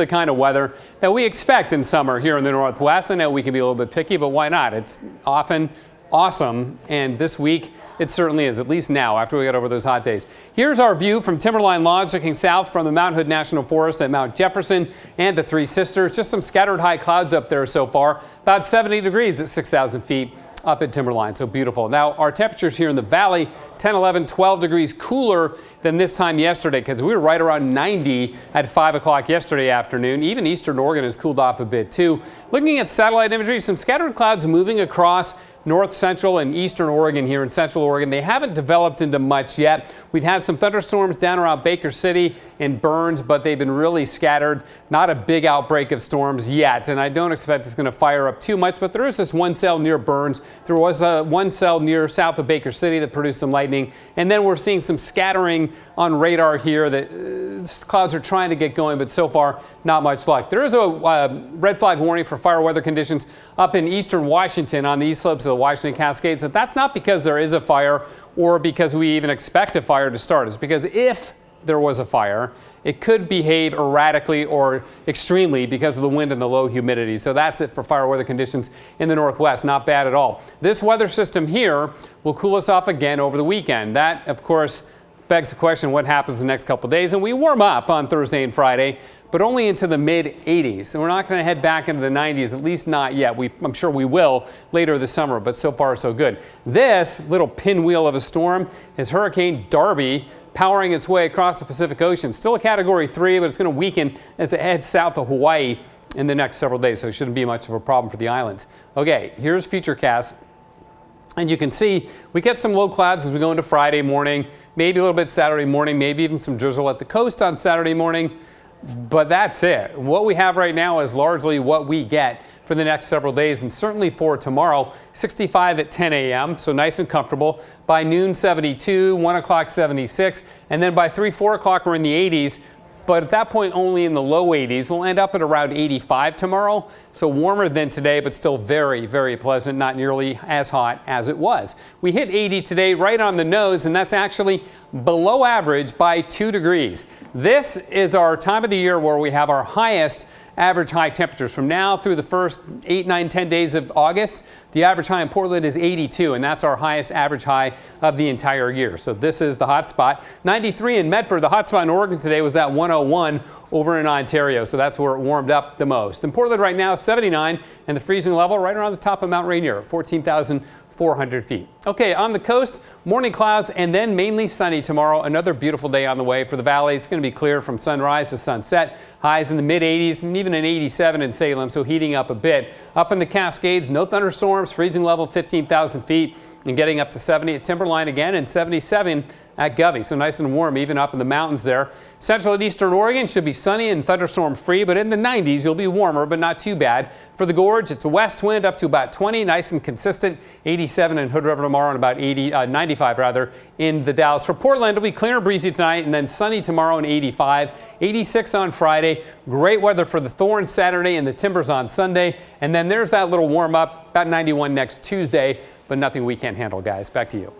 The kind of weather that we expect in summer here in the Northwest. I know we can be a little bit picky, but why not? It's often awesome, and this week it certainly is, at least now after we got over those hot days. Here's our view from Timberline Lodge looking south from the Mount Hood National Forest at Mount Jefferson and the Three Sisters. Just some scattered high clouds up there so far, about 70 degrees at 6,000 feet up at Timberline, so beautiful. Now our temperatures here in the valley, 10, 11, 12 degrees cooler than this time yesterday because we were right around 90 at 5 o'clock yesterday afternoon. Even eastern Oregon has cooled off a bit too. Looking at satellite imagery, some scattered clouds moving across north central and eastern Oregon here in central Oregon. They haven't developed into much yet. We've had some thunderstorms down around Baker City and Burns, but they've been really scattered. Not a big outbreak of storms yet, and I don't expect it's going to fire up too much, but there is this one cell near Burns. There was one cell near south of Baker City that produced some lightning, and then we're seeing some scattering on radar here that clouds are trying to get going, but so far not much luck. There is a red flag warning for fire weather conditions up in eastern Washington on the east slopes of the Washington Cascades. And that's not because there is a fire or because we even expect a fire to start. It's because if there was a fire, it could behave erratically or extremely because of the wind and the low humidity. So that's it for fire weather conditions in the Northwest. Not bad at all. This weather system here will cool us off again over the weekend. That, of course, begs the question, what happens the next couple of days? And we warm up on Thursday and Friday, but only into the mid-80s. And we're not going to head back into the 90s, at least not yet. I'm sure we will later this summer, but so far so good. This little pinwheel of a storm is Hurricane Darby, powering its way across the Pacific Ocean. Still a Category 3, but it's going to weaken as it heads south of Hawaii in the next several days, so it shouldn't be much of a problem for the islands. Okay, here's Futurecast. And you can see we get some low clouds as we go into Friday morning, maybe a little bit Saturday morning, maybe even some drizzle at the coast on Saturday morning. But that's it. What we have right now is largely what we get for the next several days, and certainly for tomorrow. 65 at 10 a.m., so nice and comfortable. By noon, 72, 1 o'clock, 76, and then by 3, 4 o'clock, we're in the 80s. But at that point, only in the low 80s. We'll end up at around 85 tomorrow, so warmer than today, but still very, very pleasant, not nearly as hot as it was. We hit 80 today, right on the nose, and that's actually below average by 2 degrees. This is our time of the year where we have our highest average high temperatures. From now through the first 8, 9, 10 days of August, the average high in Portland is 82, and that's our highest average high of the entire year. So this is the hot spot. 93 in Medford. The hot spot in Oregon today was that 101 over in Ontario, so that's where it warmed up the most. In Portland right now, 79, and the freezing level right around the top of Mount Rainier, 14,400 feet. Okay, on the coast, morning clouds and then mainly sunny tomorrow. Another beautiful day on the way for the valley. It's going to be clear from sunrise to sunset. Highs in the mid-80s and even an 87 in Salem, so heating up a bit. Up in the Cascades, no thunderstorms, freezing level 15,000 feet and getting up to 70 at Timberline again and 77 at Govey. So nice and warm even up in the mountains there. Central and eastern Oregon should be sunny and thunderstorm free, but in the 90s you'll be warmer, but not too bad. For the Gorge, it's a west wind up to about 20, nice and consistent. 87 in Hood River tomorrow and about 95 rather in the Dalles. For Portland, it'll be clear and breezy tonight and then sunny tomorrow and 85. 86 on Friday. Great weather for the Thorns Saturday and the Timbers on Sunday. And then there's that little warm up, about 91 next Tuesday, but nothing we can't handle, guys. Back to you.